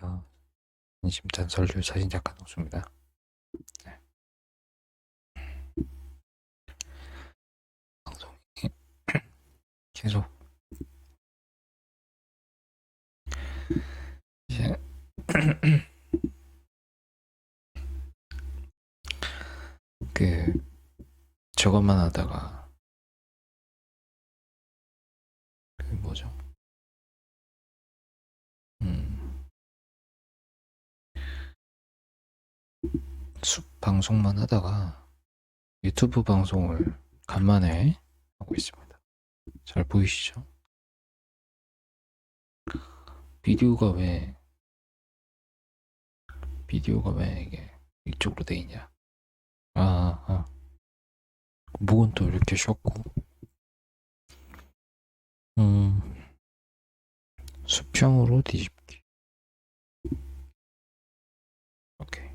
안녕하세요. 진심단설류 사진작가 농수입니다. 네. 방송이 계속 이제 그 저것만 하다가 그 뭐죠? 음, 숲 방송만 하다가 유튜브 방송을 간만에 하고 있습니다. 잘 보이시죠? 비디오가 왜 비디오가 왜 이게 이쪽으로 돼 있냐? 아, 목은 또 이렇게 쉬었고, 음, 수평으로 뒤집기. 오케이.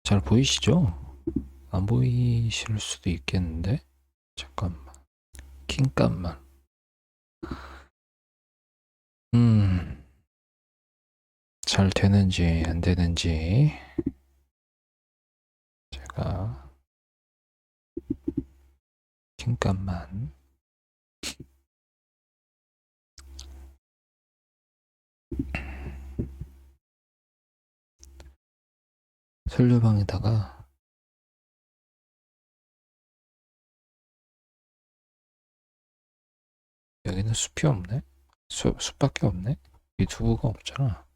잘 보이시죠? 안 보이실 수도 있겠는데 잠깐만. 킹값만. 잘 되는지 안 되는지 제가 킹값만. 설류방에다가 여기는 숲이 없네. 숲밖에 없네. 유튜브가 없잖아.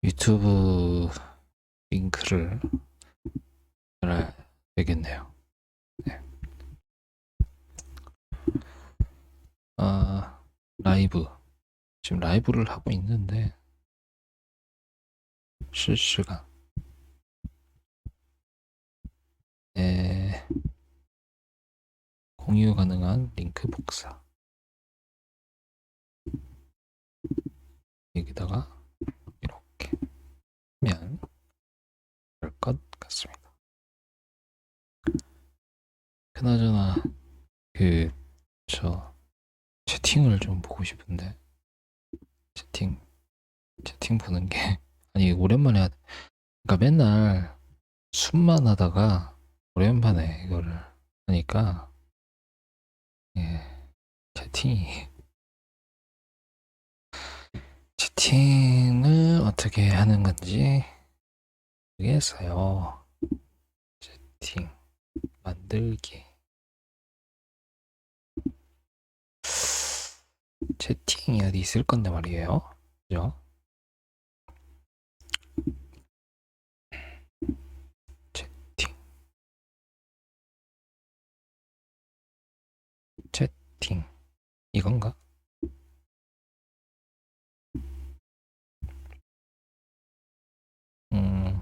유튜브 링크를 달아야 되겠네요. 네. 아, 라이브. 지금 라이브를 하고 있는데 실시간. 네. 공유 가능한 링크 복사. 여기다가 이렇게 하면 될 것 같습니다. 그나저나 그 저 채팅을 좀 보고 싶은데 채팅 보는 게 아니 오랜만에 그러니까 맨날 숨만 하다가 오랜만에 이거를 하니까 예, 채팅이 채팅을 어떻게 하는 건지 모르겠어요. 채팅 만들기. 채팅이 어디 있을 건데 말이에요. 그죠? 채팅 채팅 이건가? 음,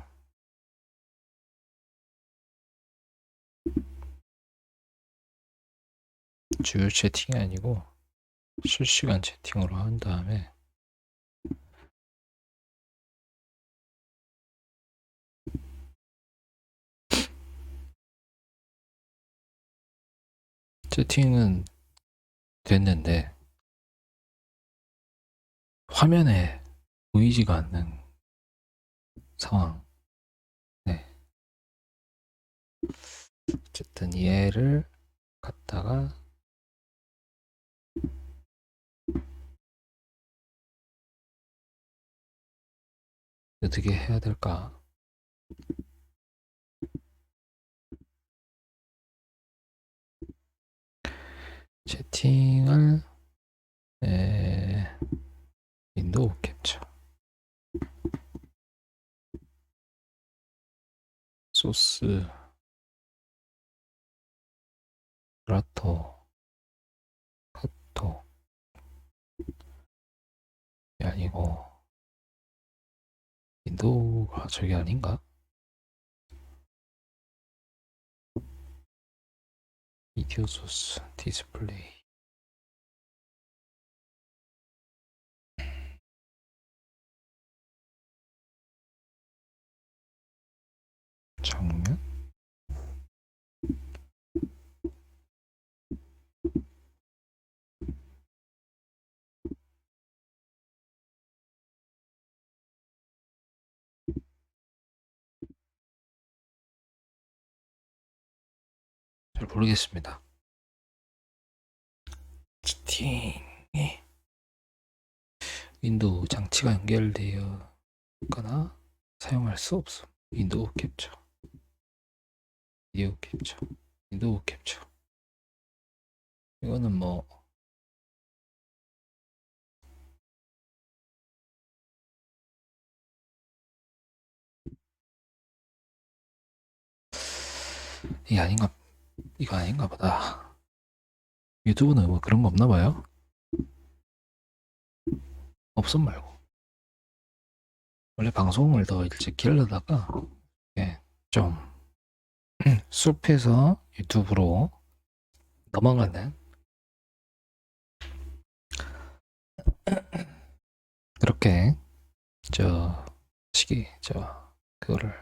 주요 채팅이 아니고 실시간 채팅으로 한 다음에 채팅은 됐는데 화면에 보이지가 않는 상황. 네. 어쨌든 얘를 갖다가 어떻게 해야 될까? 채팅을 윈도우 캡처 소스 라토 카톡 아니고 윈도우가 저게 아닌가? 비디오 소스 디스플레이 장면 잘 모르겠습니다. 채팅에 윈도우 장치가 연결되어 있거나 사용할 수 없음. 윈도우 캡처, 비디오 캡처, 윈도우 캡처. 이거는 뭐 이게 아닌가, 이거 아닌가 보다. 유튜브는 뭐 그런 거 없나 봐요. 없음 말고. 원래 방송을 더 일찍 하려다가 예, 좀 숲에서 유튜브로 넘어가는 그렇게 저 시기 저 그거를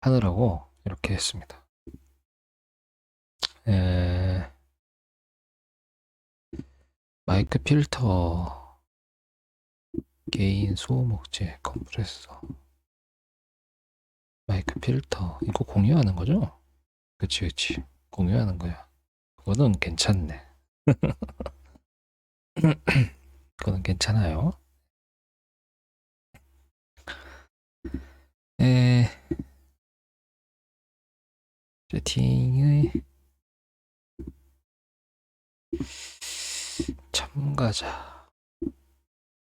하느라고 이렇게 했습니다. 에, 마이크 필터, 개인 소음억제, 컴프레서, 마이크 필터 이거 공유하는 거죠? 그치 공유하는 거야. 그거는 괜찮네. 그거는 괜찮아요. 에, 세팅의 참가자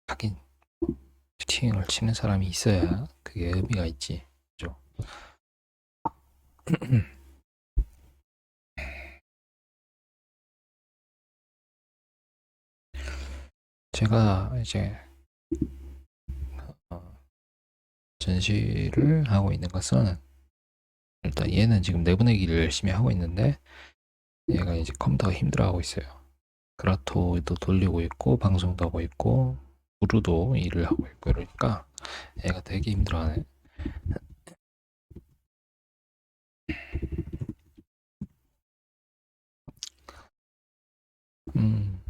하긴 채팅을 치는 사람이 있어야 그게 의미가 있지. 그죠? 제가 이제 전시를 하고 있는 것은 일단 얘는 지금 내보내기를 열심히 하고 있는데 얘가 이제 컴퓨터가 힘들어하고 있어요. 그라토도 돌리고 있고 방송도 하고 있고 우루도 일을 하고 있고 이러니까 얘가 되게 힘들어하네. 음,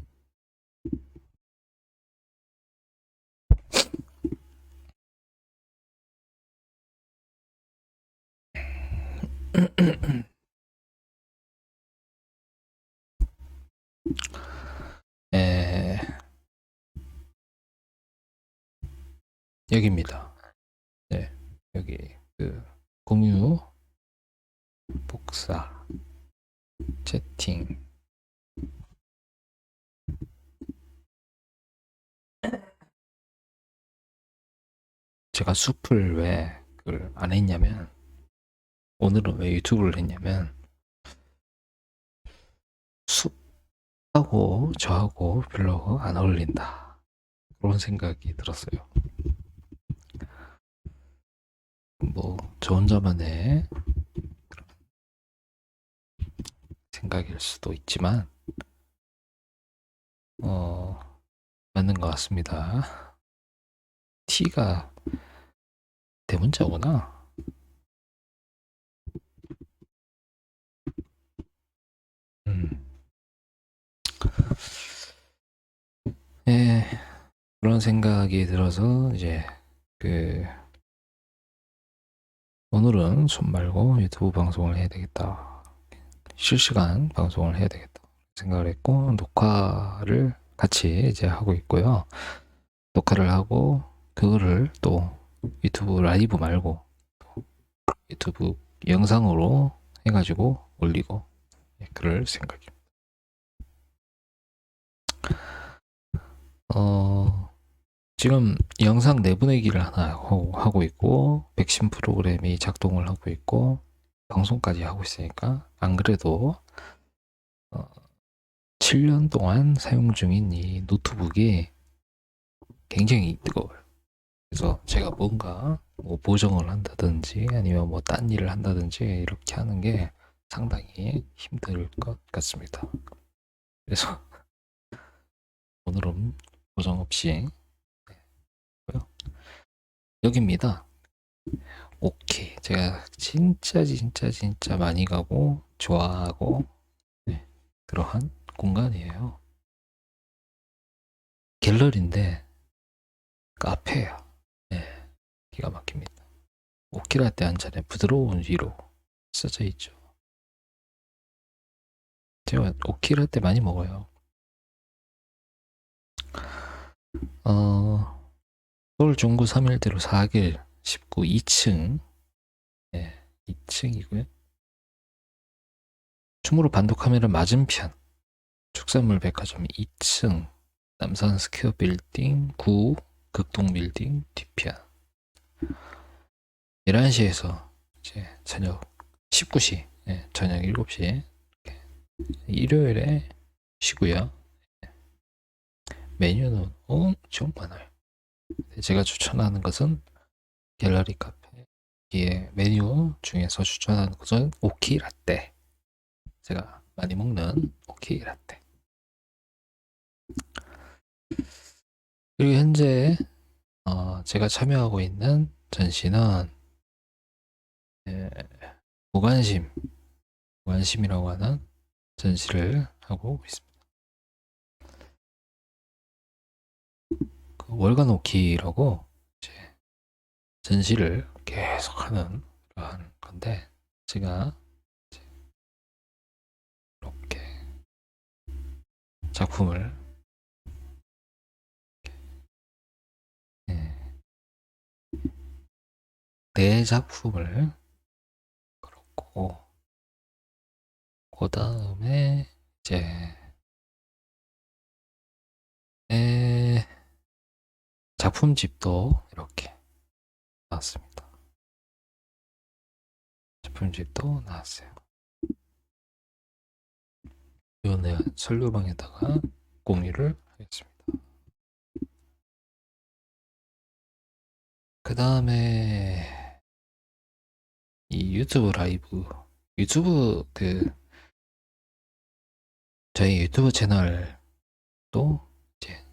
에, 여기입니다. 네, 여기 그 공유, 복사, 채팅. 제가 숲을 왜 그걸 안 했냐면 오늘은 왜 유튜브를 했냐면 숲하고 저하고 별로 안 어울린다. 그런 생각이 들었어요. 뭐 저 혼자만의 생각일 수도 있지만 어, 맞는 것 같습니다. T가 대문자구나. 음. 예, 그런 생각이 들어서 이제 그 오늘은 좀 말고 유튜브 방송을 해야 되겠다. 실시간 방송을 해야 되겠다 생각을 했고 녹화를 같이 이제 하고 있고요. 녹화를 하고 그거를 또 유튜브 라이브 말고 유튜브 영상으로 해가지고 올리고 그럴 생각입니다. 지금 영상 내보내기를 하나 하고 있고 백신 프로그램이 작동을 하고 있고 방송까지 하고 있으니까 안 그래도 7년 동안 사용 중인 이 노트북이 굉장히 뜨거워요. 그래서 제가 뭔가 뭐 보정을 한다든지 아니면 뭐 딴 일을 한다든지 이렇게 하는 게 상당히 힘들 것 같습니다. 그래서 오늘은 보정 없이 여기입니다. 오케이. 제가 진짜 많이 가고 좋아하고 네, 그러한 공간이에요. 갤러리인데 카페예요. 네, 기가 막힙니다. 오키라떼 한 잔에 부드러운 위로 써져 있죠. 제가 오키라떼 많이 먹어요. 어, 서울 중구 3일대로 4길 19 2층. 네, 2층이고요. 충무로 반도 카메라 맞은편 축산물 백화점 2층 남산 스퀘어 빌딩 9 극동 빌딩 뒤편 11시에서 이제 저녁 19시, 네, 저녁 7시 일요일에 쉬고요. 메뉴는 엄청 많아요. 제가 추천하는 것은 갤러리 카페의 메뉴 중에서 추천하는 것은 오키 라떼. 제가 많이 먹는 오키 라떼. 그리고 현재 제가 참여하고 있는 전시는 무관심, 무관심이라고 하는 전시를 하고 있습니다. 그 월간 오키라고 이제 전시를 계속 하는 그런 건데, 제가 이렇게 작품을 네 작품을 그렇고, 그 다음에 이제 작품집도 이렇게 나왔습니다. 작품집도 나왔어요. 이번에 설교방에다가 공유를 하겠습니다. 그 다음에 이 유튜브 라이브, 유튜브 저희 유튜브 채널도 이제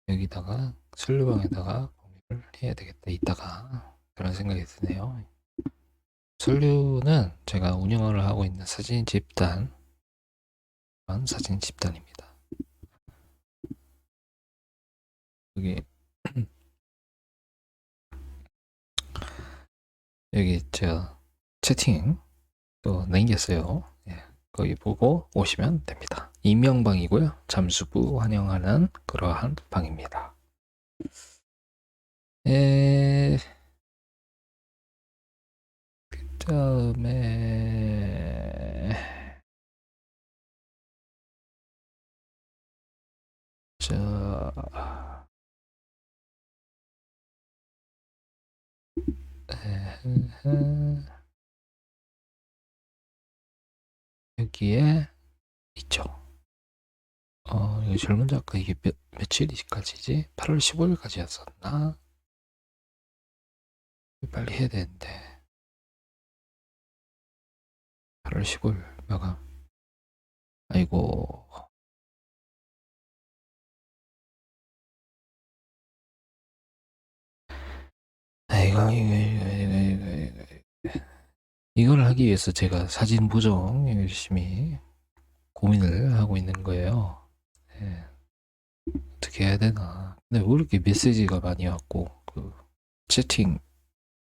여기다가 설교방에다가 공유를 해야 되겠다, 이따가 그런 생각이 드네요. 설교는 제가 운영을 하고 있는 사진 집단입니다. 여기 여기 제가 채팅 또 남겼어요. 예, 거기 보고 오시면 됩니다. 익명방이고요. 잠수부 환영하는 그러한 방입니다. 그 다음에 자, 여기에 있죠. 이거 젊은 작가 이게 며칠까지지? 8월 15일까지였었나? 빨리 해야 되는데. 8월 15일 마감. 아이고. 이걸 하기 위해서 제가 사진 보정 열심히 고민을 하고 있는 거예요. 네. 어떻게 해야 되나. 근데 왜 이렇게 메시지가 많이 왔고, 채팅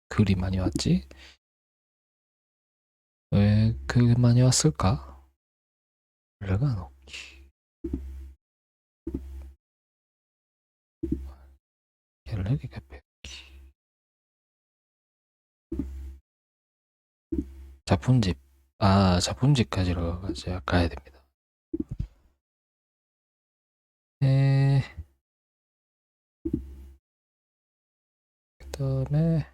글이 많이 왔지? 왜 많이 왔을까? 연락은 없기. 갤러리가 뵙기. 작품집. 작품집까지 가야 됩니다. 그 다음에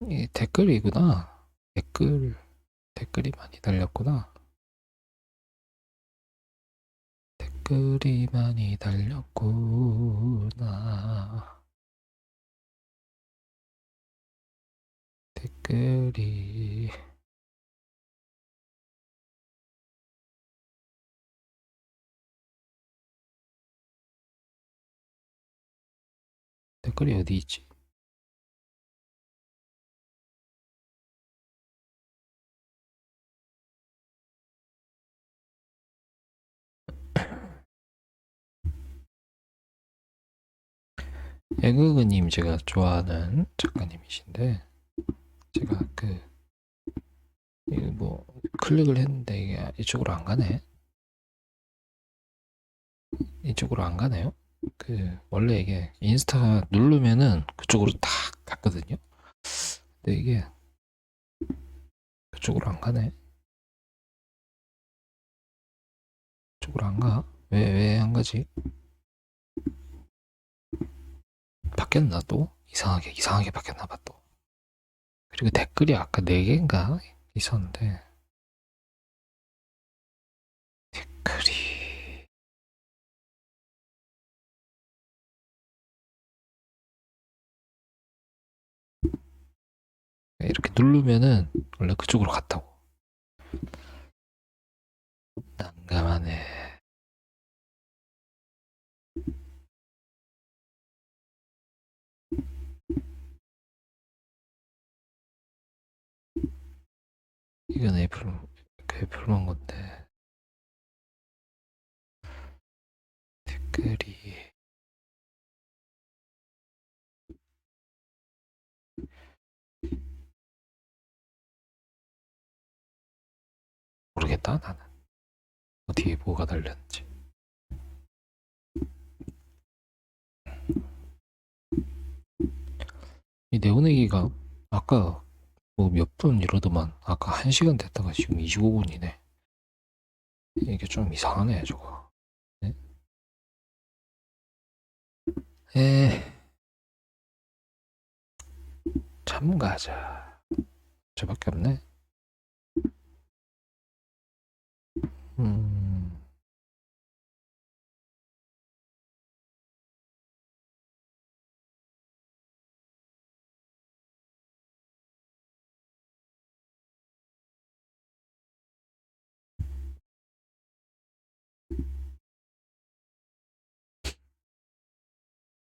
이 댓글이구나. 댓글이 많이 달렸구나. 댓글이 많이 달렸구나. 댓글이 어디 있지? 에그그님 제가 좋아하는 작가님이신데, 제가 이게 뭐 클릭을 했는데 이게 이쪽으로 안 가네. 이쪽으로 안 가네요. 그 원래 이게 인스타 누르면은 그쪽으로 탁 갔거든요. 근데 이게 그쪽으로 안 가네. 그쪽으로 안 가? 왜 안 가지? 바뀌었나 또? 이상하게 바뀌었나 봐 또. 그리고 댓글이 아까 4개인가 있었는데 댓글이 이렇게 누르면은 원래 그쪽으로 갔다고. 난감하네. 이건 애플만 건데 댓글이 모르겠다 나는. 어디에 뭐가 달렸는지. 이 네오내기가 아까 뭐 몇 분 이러더만 아까 1시간 됐다가 지금 25분이네. 이게 좀 이상하네 저거. 네? 에 참가자 저밖에 없네. 음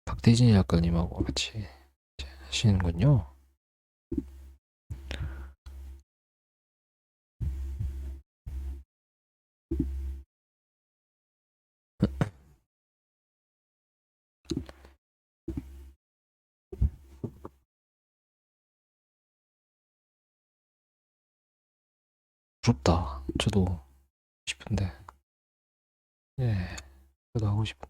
박대진 작가님하고 같이 하시는군요. 부럽다. 저도 싶은데. 예, 저도 하고 싶은데.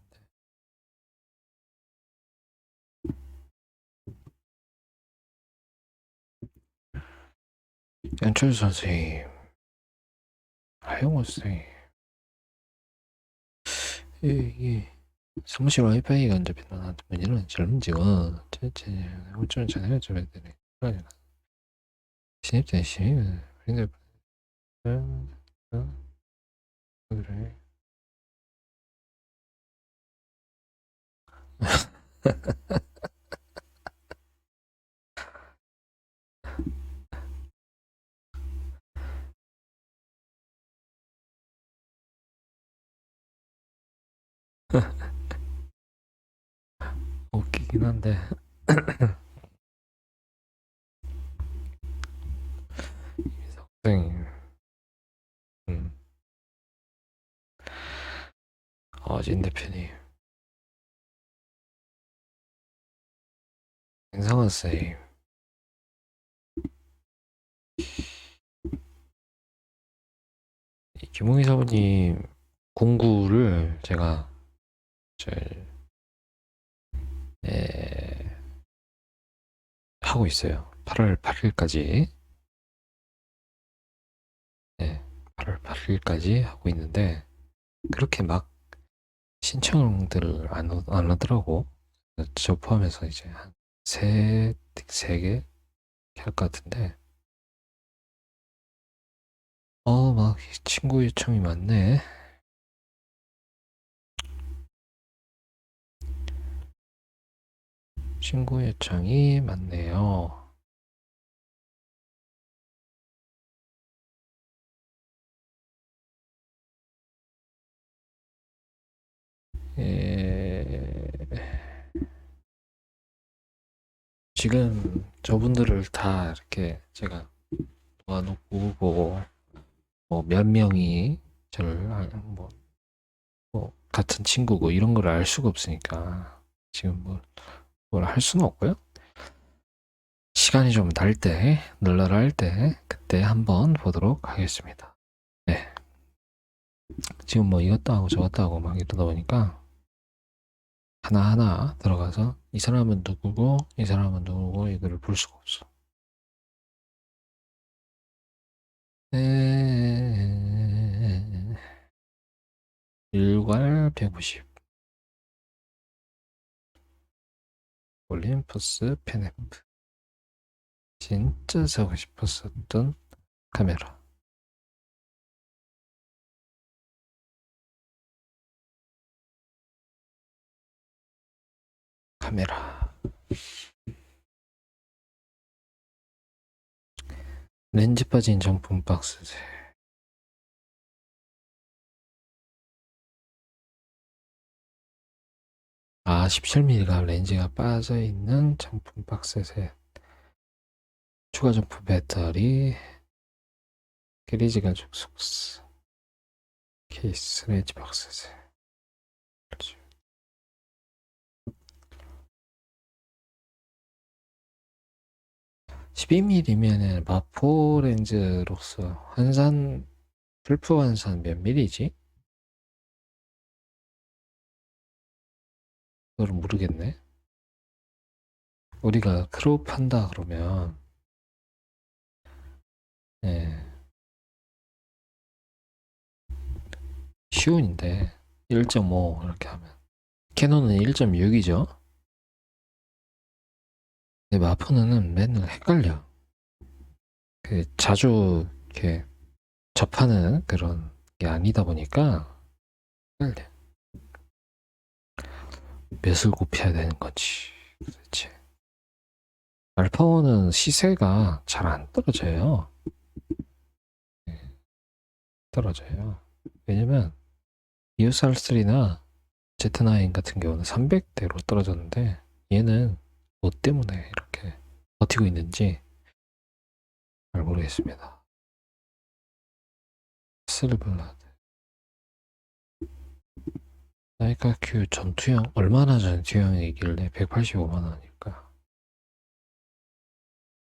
연철 선생님, 하영호 선생님, 이게 사무실 와이파이가 안 잡힌다. 이런 젊은 직원, 어쩌면 전화가 좀 해야 되네. 신입된 신입은 근데 그래. 웃기긴 한데. 선생님, 음, 진 대표님, 인상한 선생님, 김홍희 사부님 공구를 제가 잘 에, 하고 있어요. 8월 8일까지. 네, 8월 8일까지 하고 있는데 그렇게 막 신청들을 안 하더라고. 저 포함해서 이제 한 세 개 할 것 같은데 막 친구 요청이 많네. 친구 요청이 많네요. 예, 지금 저분들을 다 이렇게 제가 모아놓고 뭐 몇 명이 저를 뭐 같은 친구고 이런 걸 알 수가 없으니까 지금 뭘 할 수는 없고요. 시간이 좀 날 때, 널널할 때, 그때 한번 보도록 하겠습니다. 네. 지금 뭐 이것도 하고 저것도 하고 막 이러다 보니까 하나하나 들어가서 이 사람은 누구고, 이 사람은 누구고, 이거를 볼 수가 없어. 일괄 150. 올림푸스 페네프. 진짜 사고 싶었었던 카메라. 카메라. 렌즈 빠진 정품 박스제. 아, 17mm 렌즈가 빠져있는 정품 박스셋. 추가 정품 배터리. 시리즈 가죽 속스. 케이스 렌즈 박스셋. 12mm면은 마포 렌즈로서 환산, 풀프 환산 몇 mm지? 그걸 모르겠네. 우리가 크롭 한다 그러면, 예, 쉬운데, 1.5 이렇게 하면. 캐논은 1.6이죠. 근데 마포는 맨날 헷갈려. 자주 이렇게 접하는 그런 게 아니다 보니까 헷갈려. 몇을 곱해야 되는 건지 도대체. 알파오는 시세가 잘 안 떨어져요. 떨어져요. 왜냐면 EOS-R3나 Z9 같은 경우는 300대로 떨어졌는데 얘는 뭐 때문에 이렇게 버티고 있는지 잘 모르겠습니다. 실블라드 나이카 큐 전투형 얼마나 전투형이길래 185만원일까?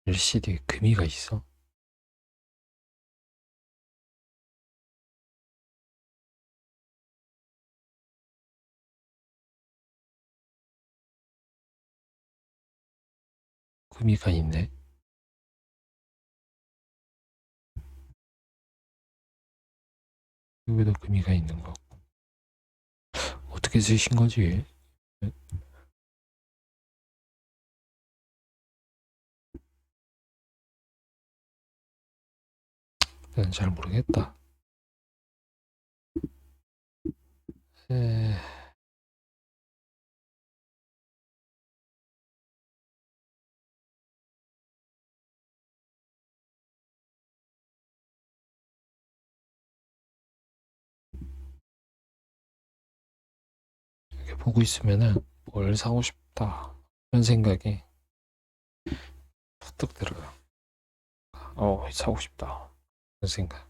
LCD에 금이가 있어? 금이가 있네. 여기도 금이가 있는 거 어떻게 쓰신 거지? 난 잘 모르겠다. 에... 이렇게 보고 있으면은 뭘 사고 싶다 이런 생각이 푸득 들어요. 사고 싶다 이런 생각.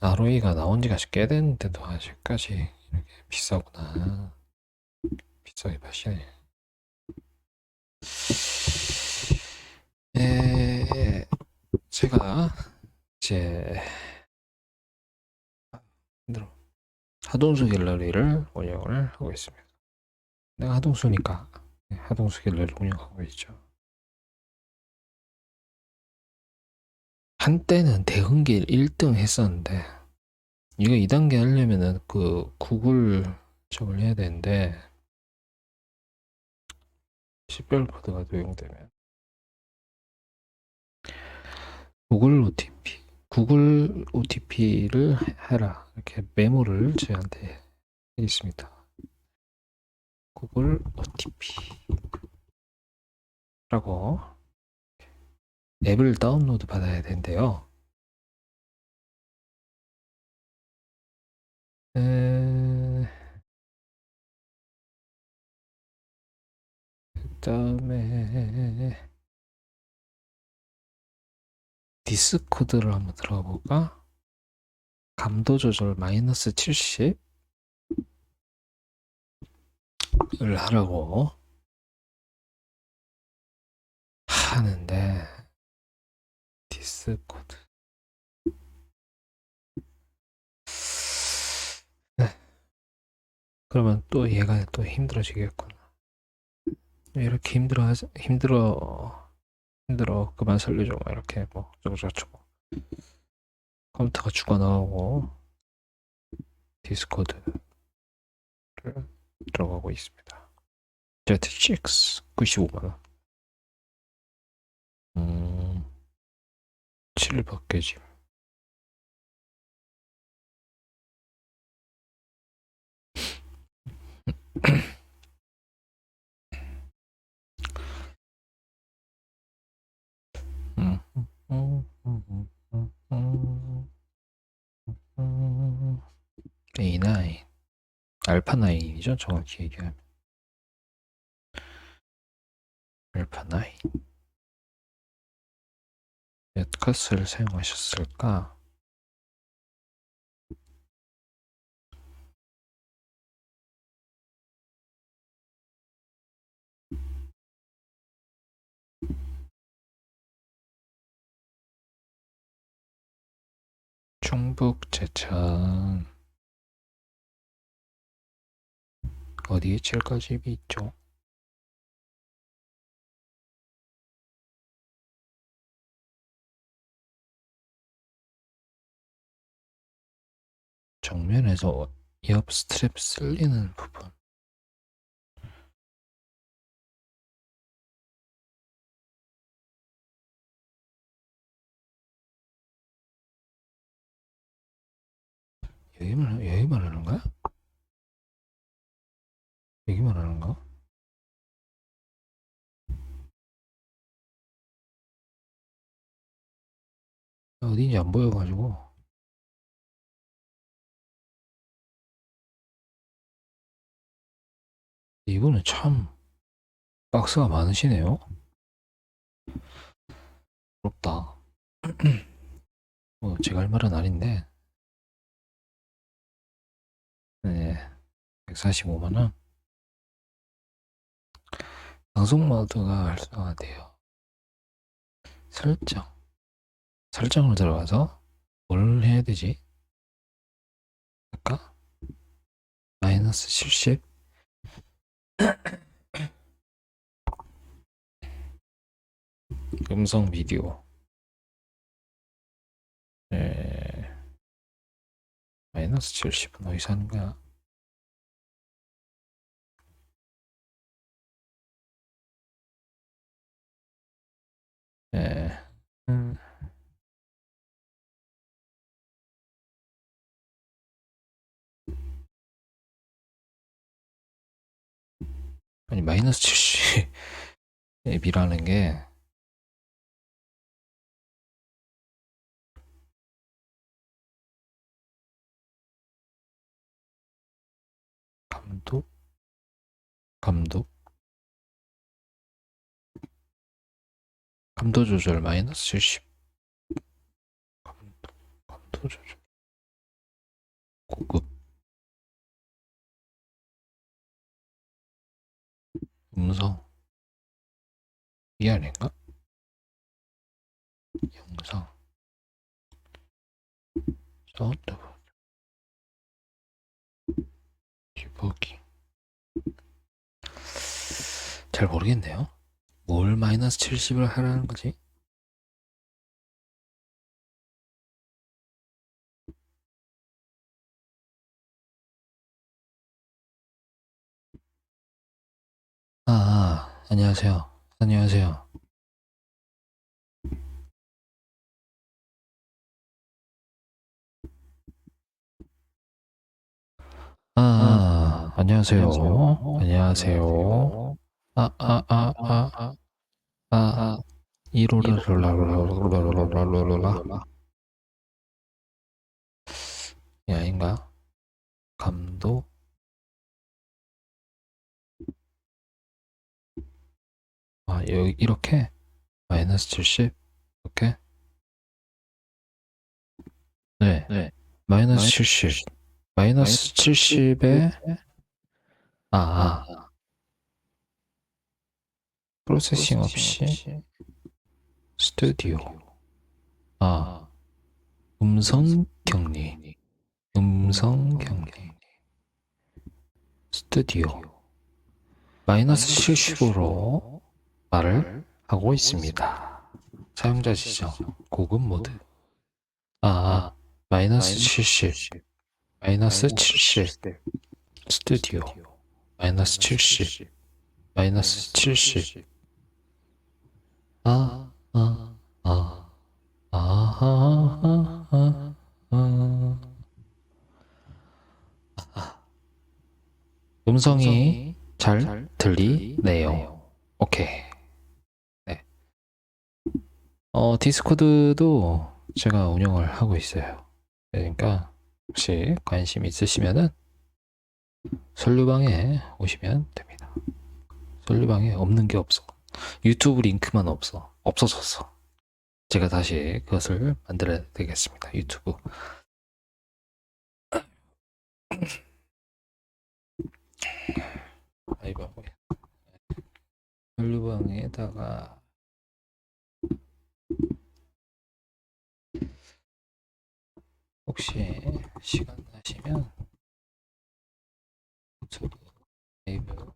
ROE가 나온 지가 꽤 됐는데도 아직까지 이렇게 비싸구나. 비싸게 파시네. 제가 이제 하동수 갤러리를 운영을 하고 있습니다. 내가 하동수니까 하동수 갤러리를 운영하고 있죠. 한때는 대흥길 1등 했었는데 이거 2단계 하려면은 그 구글 저걸 해야 되는데 식별 코드가 도용되면 구글 OTP를 해라 이렇게 메모를 저희한테 있습니다. 구글 OTP라고 앱을 다운로드 받아야 된대요. 그다음에 디스코드를 한번 들어가 볼까? 감도 조절 -70을 하라고 괜찮은데 디스코드. 네. 그러면 또 얘가 또 힘들어지겠구나. 이렇게 힘들어 그만 살려줘 막 이렇게 뭐 어쩌고저쩌고 컴퓨터가 죽어 나오고 디스코드를 들어가고 있습니다. Z6 95만원. 7박개지. A9 알파 9이죠 정확히 얘기하면. 알파 9. 몇 카스를 사용하셨을까? 충북 제천 어디에 칠거집이 있죠? 정면에서 옆 스트랩 쓸리는 부분. 여기 말하는 거야? 여기 말하는 거? 어딘지 안 보여가지고. 이분은 참 박스가 많으시네요. 부럽다. 뭐 제가 할 말은 아닌데. 네, 145만원. 방송 모드가 활성화돼요. 설정을 들어가서 뭘 해야 되지? 아까 마이너스 70. 음성 비디오. 네, 마이너스 70은 어디서 하는 거야? 네. 아니 마이너스 70 앱이라는 게 감독 감독 감도 조절 마이너스 70. 감도 조절 고급 음성 이 아닌가? 영상 사운드 디버깅. 잘 모르겠네요. 뭘 마이너스 70을 하라는 거지? 안녕하세요. 안녕하세요. 안녕하세요. 안녕하세요. 아, 아, 아, 아, 아, 이로라라라라라라라라라라. 이 아닌가? 감독, 여기 이렇게 마이너스 70. 이렇게. 네, 마이너스 70. 마이너스 70에 프로세싱 없이 스튜디오. 아, 음성 격리. 음성 격리. 스튜디오. 마이너스 70으로 말을 하고 있습니다. 사용자 지정. 고급 모드. 마이너스 70. 마이너스 70. 스튜디오. 마이너스 70. 마이너스 70. 아, 아, 아, 아, 아, 아, 아. 음성이 잘 들리네요. 오케이. 네. 디스코드도 제가 운영을 하고 있어요. 그러니까 혹시 관심 있으시면은 솔루방에 오시면 됩니다. 솔루방에 없는 게 없어. 유튜브 링크만 없어. 없어졌어. 제가 다시 그것을 만들어야 되겠습니다. 유튜브. 라이브 솔루방에다가 혹시 시간 나시면 유튜브 라이브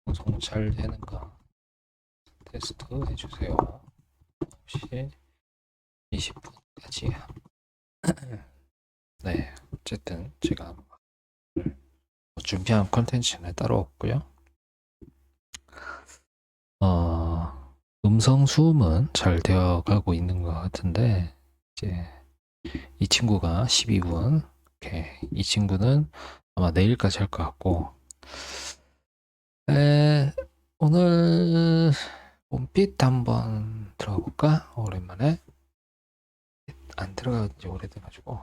방송 잘 되는가 테스트 해주세요. 혹시 20분까지. 네, 어쨌든 제가 준비한 컨텐츠는 따로 없고요. 음성 수음은 잘 되어가고 있는 것 같은데 이제 이 친구가 12분. 오케이. 이 친구는 아마 내일까지 할 것 같고. 오늘 원빛 한번 들어가 볼까? 오랜만에 안 들어간 지 오래돼가지고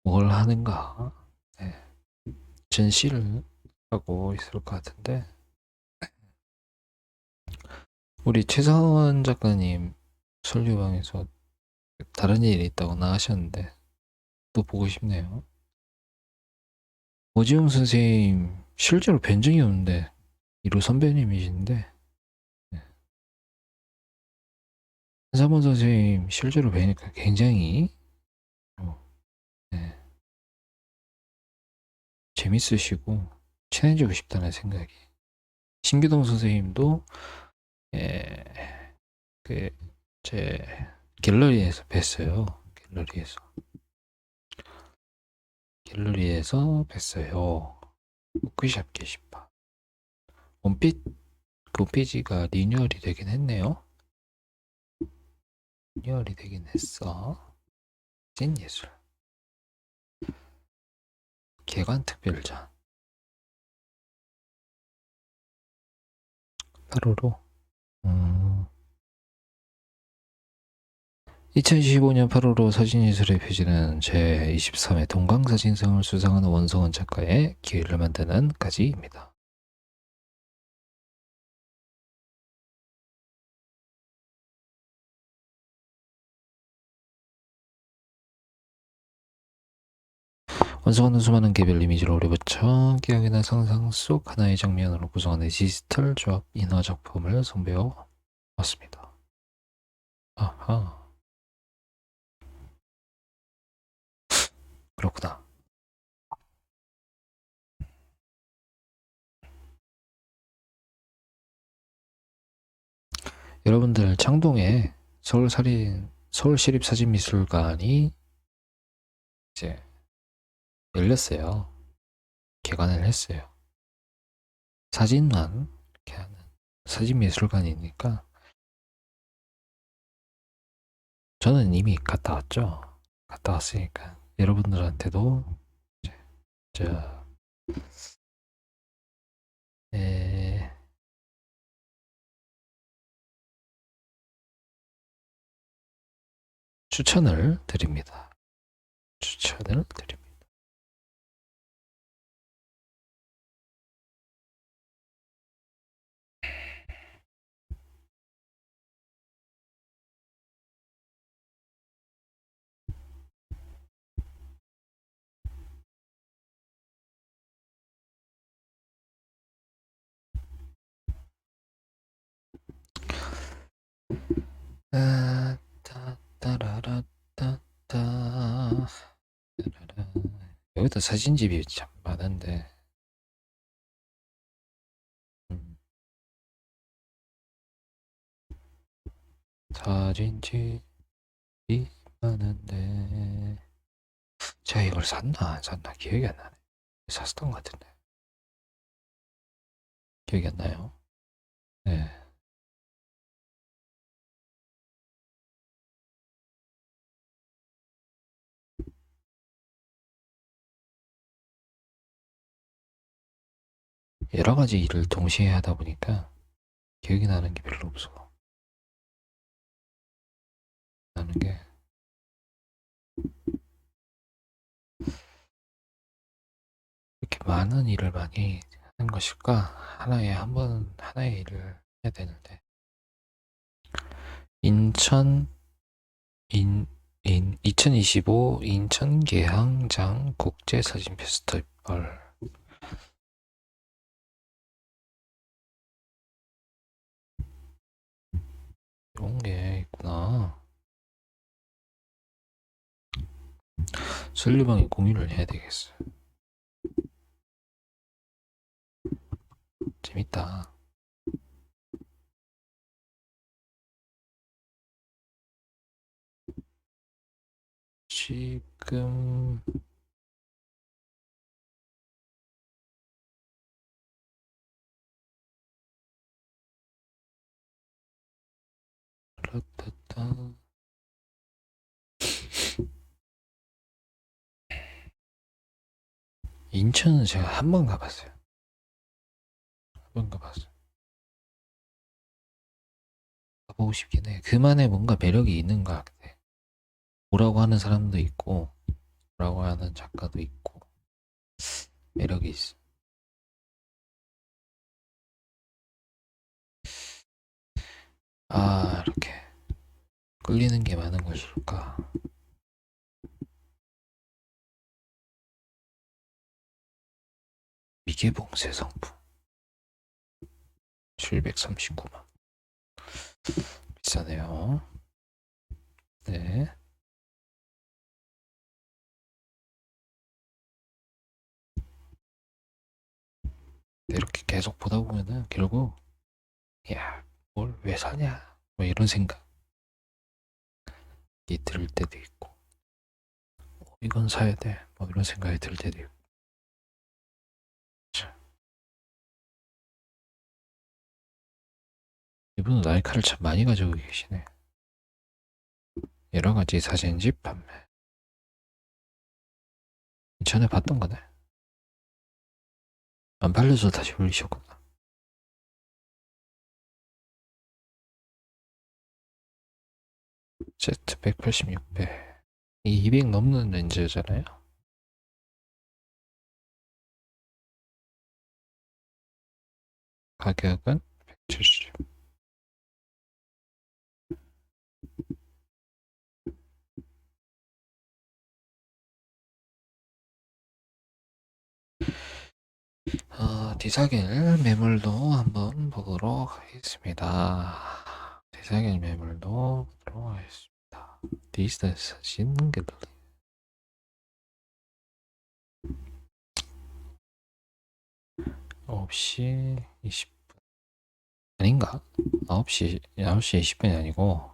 뭘 하는가? 네. 전시를 하고 있을 것 같은데 우리 최상원 작가님 솔류방에서 다른 일이 있다고나 하셨는데 또 보고 싶네요. 오지훈 선생님 실제로 뵌 적이 없는데 이루 선배님이신데 한사본 선생님 실제로 뵈니까 굉장히 네, 재밌으시고 친해지고 싶다는 생각이. 신규동 선생님도 예, 제 갤러리에서 뵀어요. 갤러리에서 뵀어요. 워크샵 게시판. 원빛 그 홈페이지가 리뉴얼이 되긴 했네요. 리뉴얼이 되긴 했어. 찐예술. 개관 특별전. 8호로. 2025년 8월호 사진예술의 표지는 제23회 동강사진상을 수상하는 원성원 작가의 기회를 만드는 가지입니다. 원성원은 수많은 개별 이미지를 오려붙여 기억이나 상상 속 하나의 장면으로 구성하는 디지털 조합 인화 작품을 선보여 왔습니다. 아하, 그렇구나. 여러분들 창동에 서울시립사진미술관이 이제 열렸어요. 개관을 했어요. 사진만 이렇게 하는 사진미술관이니까 저는 이미 갔다 왔죠. 갔다 왔으니까 여러분들한테도 이제 저 에, 추천을 드립니다. 추천을 드립니다. 따따라라따따. 여기다 사진집이 참 많은데. 음, 사진집이 많은데. 제가 이걸 샀나 안 샀나 기억이 안 나네. 샀던 것 같은데. 기억이 안 나요? 네. 여러 가지 일을 동시에 하다 보니까 기억이 나는 게 별로 없어. 나는 게 이렇게 많은 일을 많이 하는 것일까? 하나의 일을 해야 되는데. 인천, 2025 인천 계항장 국제사진 페스티벌. 이런 게 있구나. 설리방에 공유를 해야 되겠어. 재밌다. 지금 라따따. 인천은 제가 한 번 가봤어요. 한 번 가봤어요. 가보고 싶긴 해. 그만의 뭔가 매력이 있는 것 같아. 오라고 하는 사람도 있고, 오라고 하는 작가도 있고, 매력이 있어. 아, 이렇게 끌리는 게 많은 것일까? 미개봉 새 성부 739만. 비싸네요. 네. 이렇게 계속 보다 보면은 결국, 야, 뭘 왜 사냐? 뭐 이런 생각이 들 때도 있고, 이건 사야 돼. 뭐 이런 생각이 들 때도 있고. 참, 이분은 라이카를 참 많이 가지고 계시네. 여러 가지 사진집 판매. 전에 봤던 거네. 안 팔려서 다시 올리셨구나. Z 186배. 이 200 넘는 렌즈잖아요. 가격은 170. 디사겔 매물도 한번 보도록 하겠습니다. 디사겔 매물도 보도록 하겠습니다. 디지털 사진 갤러리. 9시 20분. 아닌가? 9시 20분이 아니고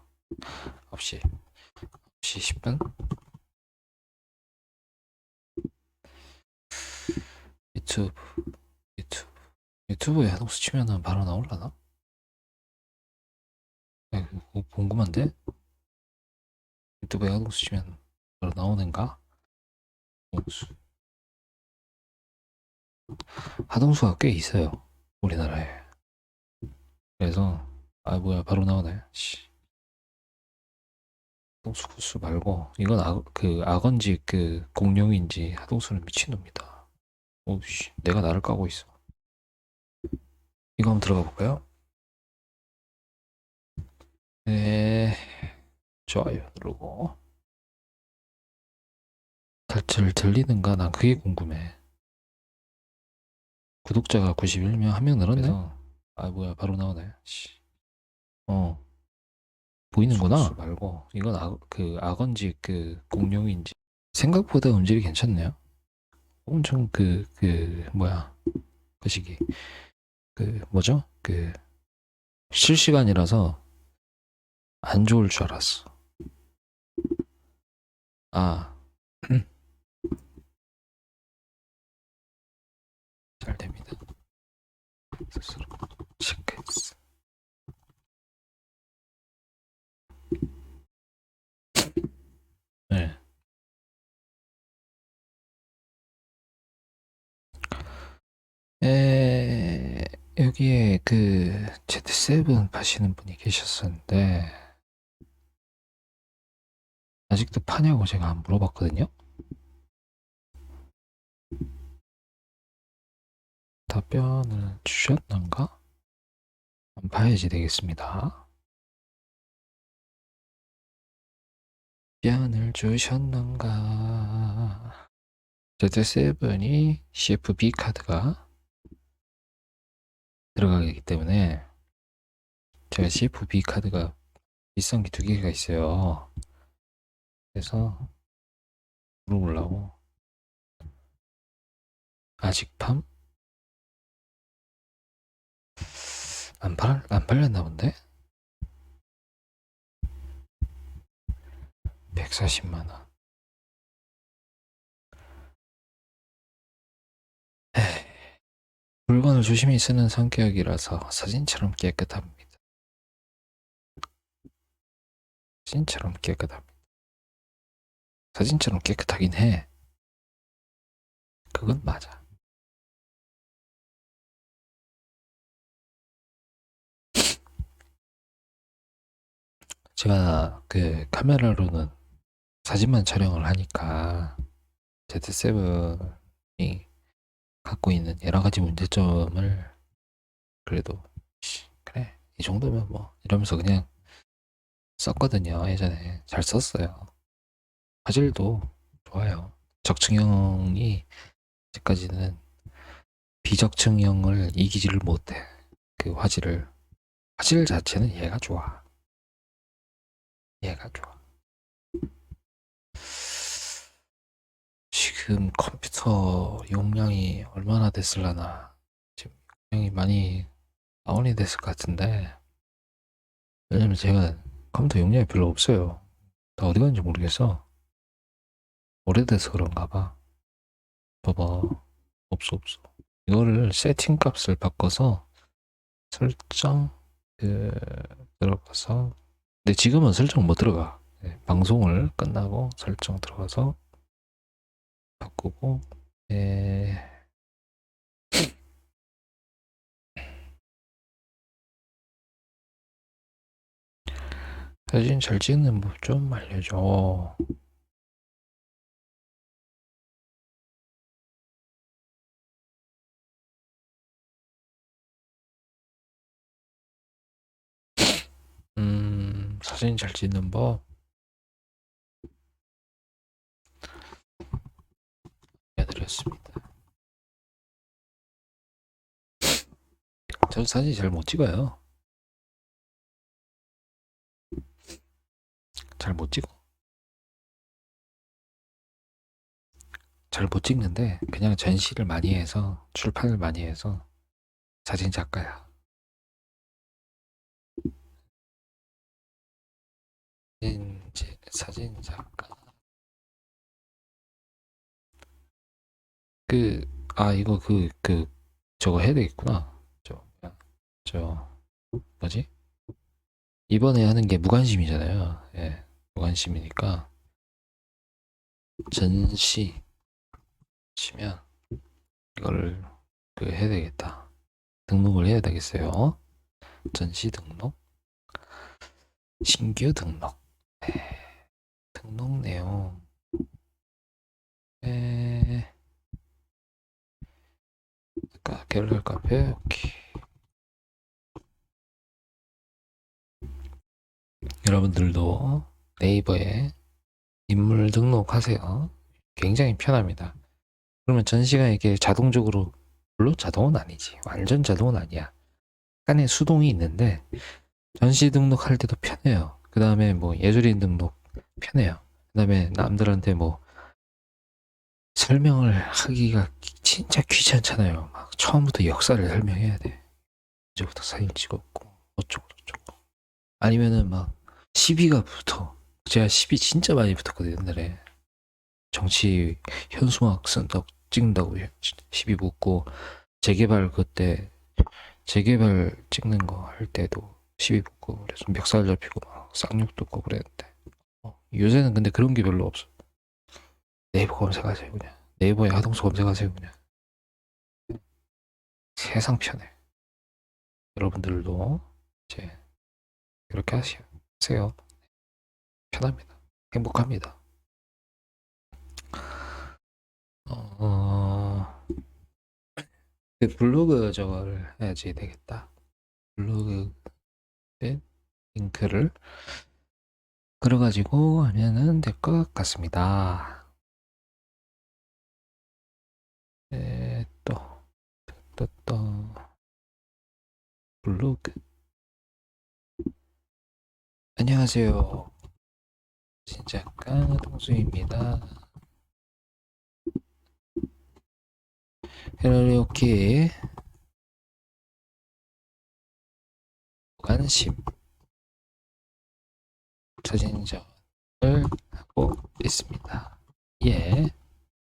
9시 10분? 유튜브, 유튜브. 유튜브에 하동수 치면은 바로 나올라나? 그거 궁금한데? 유튜브에 하동수 치면 바로 나오는가? 하동수. 하동수가 꽤 있어요. 우리나라에. 그래서, 아, 뭐야, 바로 나오네. 씨. 하동수 구수 말고, 이건 악어인지 공룡인지 하동수는 미친놈이다. 오씨, 내가 나를 까고 있어. 이거 한번 들어가 볼까요? 네, 좋아요 누르고. 잘 들리는가? 난 그게 궁금해. 구독자가 91명, 한 명 늘었네? 아, 뭐야, 바로 나오네. 씨. 어. 보이는구나. 속수 말고 이건 그 악어인지 그 공룡인지 생각보다 음질이 괜찮네요. 엄청 뭐야 그 시기 그 뭐죠? 그 실시간이라서 안 좋을 줄 알았어. 아, 잘 됩니다. 스스로 체크했어. 네. 여기에 그 Z7 파시는 분이 계셨었는데 아직도 파냐고 제가 안 물어봤거든요. 답변을 주셨는가? 한번 봐야지 되겠습니다. 답변을 주셨는가? Z7이 CFB 카드가 들어가기 때문에 제가 CFB 카드가 비싼 게 2개가 있어요. 그래서 물어보려고. 아직 팜? 안 팔렸나 본데? 140만원. 물건을 조심히 쓰는 성격이라서 사진처럼 깨끗합니다. 사진처럼 깨끗합니다. 사진처럼 깨끗하긴 해. 그건 맞아. 제가 그 카메라로는 사진만 촬영을 하니까 Z7이 갖고 있는 여러 가지 문제점을 그래도 그래 이 정도면 뭐 이러면서 그냥 썼거든요. 예전에 잘 썼어요. 화질도 좋아요. 적층형이 아직까지는 비적층형을 이기지를 못해. 그 화질 자체는 얘가 좋아. 얘가 좋아. 지금 컴퓨터 용량이 얼마나 됐을라나. 지금 용량이 많이 다운이 됐을 것 같은데, 왜냐면 제가 컴퓨터 용량이 별로 없어요. 다 어디 갔는지 모르겠어. 오래돼서 그런가 봐. 봐봐. 없어. 이거를 세팅 값을 바꿔서 설정 들어가서, 근데 지금은 설정 못 들어가. 네, 방송을 끝나고 설정 들어가서 바꾸고, 사진 잘 찍는 법 좀 알려줘. 사진 잘 찍는 법 알려드렸습니다. 전 사진 잘 못 찍어요. 잘 못 찍어. 잘 못 찍는데 그냥 전시를 많이 해서 출판을 많이 해서 사진 작가야. 사진 작가. 이거 저거 해야 되겠구나. 저 뭐지? 이번에 하는 게 무관심이잖아요. 예, 무관심이니까 전시 치면 이거를 해야 되겠다. 등록을 해야 되겠어요. 전시 등록, 신규 등록, 등록 내용, 갤러리 카페, 오케이. 여러분들도 네이버에 인물 등록하세요. 굉장히 편합니다. 그러면 전시가 이게 자동적으로, 물론 자동은 아니지. 완전 자동은 아니야. 약간의 수동이 있는데 전시 등록할 때도 편해요. 그 다음에 뭐 예술인 등록 편해요. 그 다음에 남들한테 뭐 설명을 하기가 진짜 귀찮잖아요. 막 처음부터 역사를 설명해야 돼. 이제부터 사진 찍었고 어쩌고 저쩌고. 아니면은 막 시비가 붙어. 제가 시비 진짜 많이 붙었거든요 옛날에. 정치 현수막 쓴다고 찍는다고 시비 붙고, 재개발 그때 재개발 찍는 거 할 때도 시비 붙고, 그래서 멱살 잡히고 막 쌍욕 듣고 그랬는데, 요새는 근데 그런 게 별로 없어. 네이버 검색하세요 그냥. 네이버에 하동수 검색하세요 그냥. 세상 편해. 여러분들도 이제 그렇게 하세요. 편합니다. 행복합니다. 그 블로그 저거를 해야지 되겠다. 블로그 링크를 걸어가지고 하면은 될 것 같습니다. 또 블로그. 안녕하세요. 신작가 동수입니다. 이렇게 관심 사진전을 하고 있습니다. 예,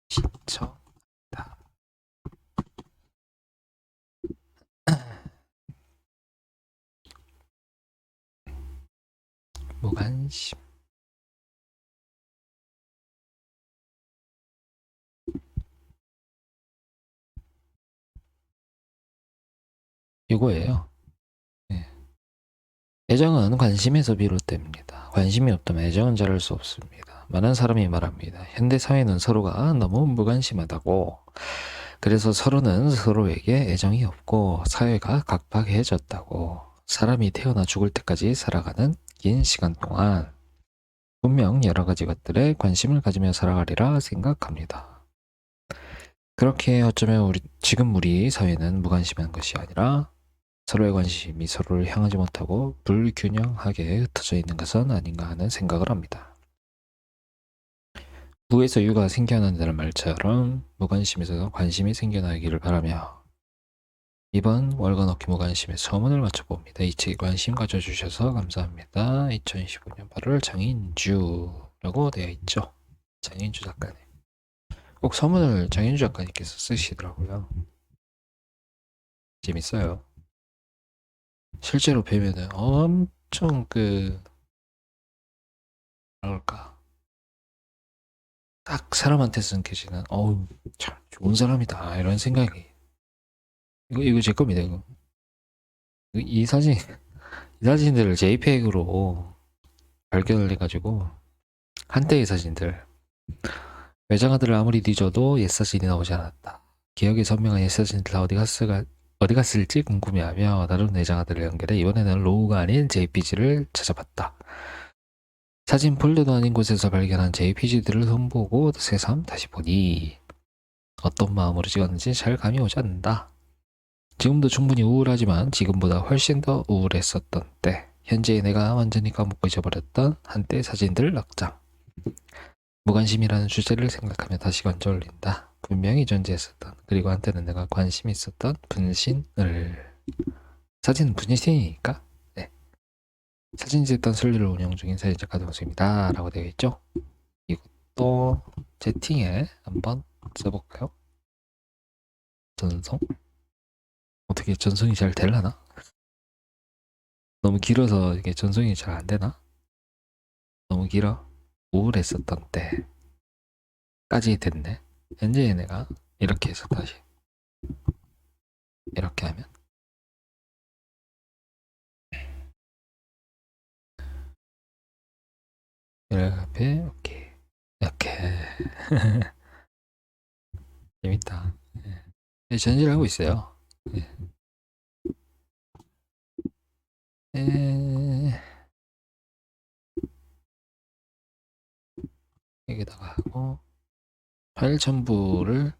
신청다. 무관심. 이거예요. 네. 애정은 관심에서 비롯됩니다. 관심이 없다면 애정은 자랄 수 없습니다. 많은 사람이 말합니다. 현대 사회는 서로가 너무 무관심하다고. 그래서 서로는 서로에게 애정이 없고 사회가 각박해졌다고. 사람이 태어나 죽을 때까지 살아가는 긴 시간 동안 분명 여러 가지 것들에 관심을 가지며 살아가리라 생각합니다. 그렇게 어쩌면 지금 우리 사회는 무관심한 것이 아니라 서로의 관심이 서로를 향하지 못하고 불균형하게 흩어져 있는 것은 아닌가 하는 생각을 합니다. 부에서 유가 생겨난다는 말처럼 무관심에서 관심이 생겨나기를 바라며 이번 월간 어깨 무관심의 서문을 마쳐봅니다. 이 책에 관심 가져주셔서 감사합니다. 2025년 8월 장인주라고 되어 있죠. 장인주 작가님. 꼭 서문을 장인주 작가님께서 쓰시더라고요. 재밌어요. 실제로 뵈면은 엄청 뭐랄까, 딱 사람한테서 느껴지는 어우 참 좋은 사람이다 이런 생각이. 이거 제 겁니다. 이 사진 이 사진들을 JPEG으로 발견을 해가지고, 한때의 사진들, 외장하들을 아무리 뒤져도 옛 사진이 나오지 않았다. 기억이 선명한 옛 사진들 어디 갔을지 궁금해하며 다른 내장하들을 연결해 이번에는 로우가 아닌 JPG를 찾아봤다. 사진 폴더도 아닌 곳에서 발견한 JPG들을 손보고 새삼 다시 보니 어떤 마음으로 찍었는지 잘 감이 오지 않는다. 지금도 충분히 우울하지만 지금보다 훨씬 더 우울했었던 때, 현재의 내가 완전히 까먹고 잊어버렸던 한때 사진들 락장. 무관심이라는 주제를 생각하며 다시 건져올린다. 분명히 존재했었던, 그리고 한때는 내가 관심이 있었던 분신을. 사진은 분신이니까. 네. 사진 찍던 설리를 운영 중인 사진작가 동수입니다 라고 되어 있죠. 이것도 채팅에 한번 써볼까요? 전송? 어떻게 전송이 잘 되려나? 너무 길어서 이게 전송이 잘 안 되나? 너무 길어? 우울했었던 때까지 됐네. 현재 내가 이렇게 해서 다시 이렇게 하면 이렇게 오케이 이렇게 재밌다. 네, 전시를 하고 있어요. 네. 여기다가 하고 파일 첨부를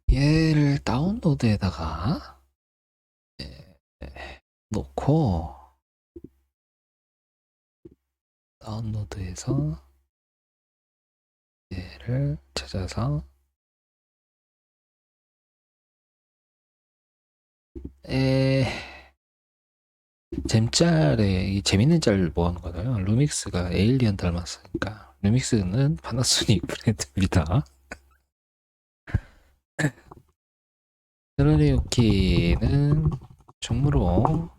얘를 다운로드에다가 놓고 다운로드해서 얘를 찾아서 에 잼짤에 이 재밌는 짤 모아놓은 거잖아요. 루믹스가 에일리언 닮았으니까 루믹스는 파나소닉 브랜드입니다. 테라리오키는 종무로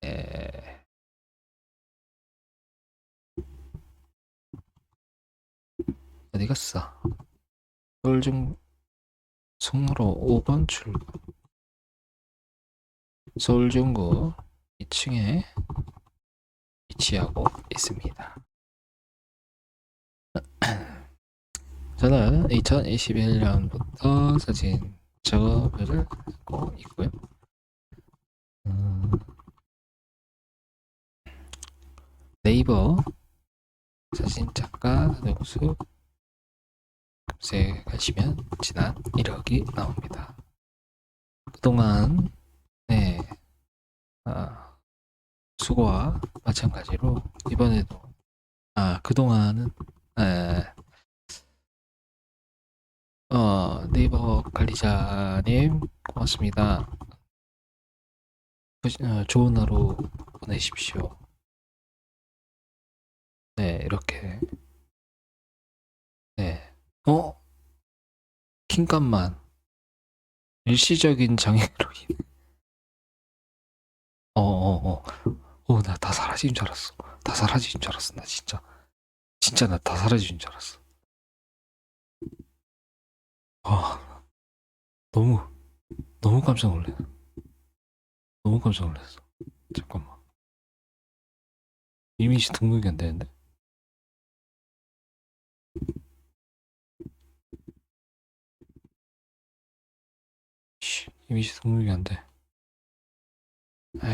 에, 어디 갔어? 서울중 송로 5번 출구 서울중구 2층에 위치하고 있습니다. 저는 2021년부터 사진 작업을 하고 있고요. 네이버 사진작가 연수 검색하시면 지난 이력이 나옵니다. 그동안 네, 수고와 마찬가지로 이번에도 그동안은 네이버 관리자님 고맙습니다. 좋은 하루 보내십시오. 네, 이렇게 네. 킹값만 일시적인 장애로 인해 나 다 사라진 줄 알았어. 다 사라진 줄 알았어. 나 진짜 나 다 사라진 줄 알았어. 너무 너무 깜짝 놀래. 너무 깜짝 놀랐어. 잠깐만. 이미지 등록이 안 되는데? 이미지 등록이 안 돼.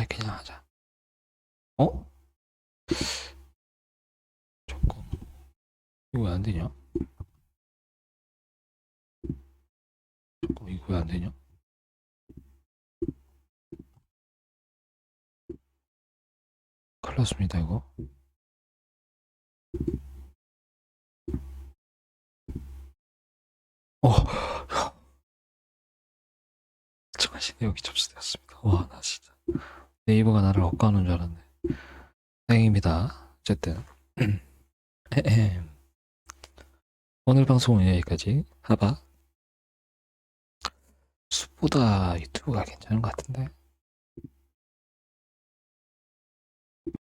그냥 하자. 잠깐. 이거 왜 안 되냐? 잠깐, 이거 왜 안 되냐? 큰일 났습니다, 이거. 잠깐만, 여기 접수되었습니다. 와, 나 진짜. 네이버가 나를 엇가는 줄 알았네. 다행입니다. 어쨌든. 오늘 방송은 여기까지. 하바. 숲보다 유튜브가 괜찮은 것 같은데.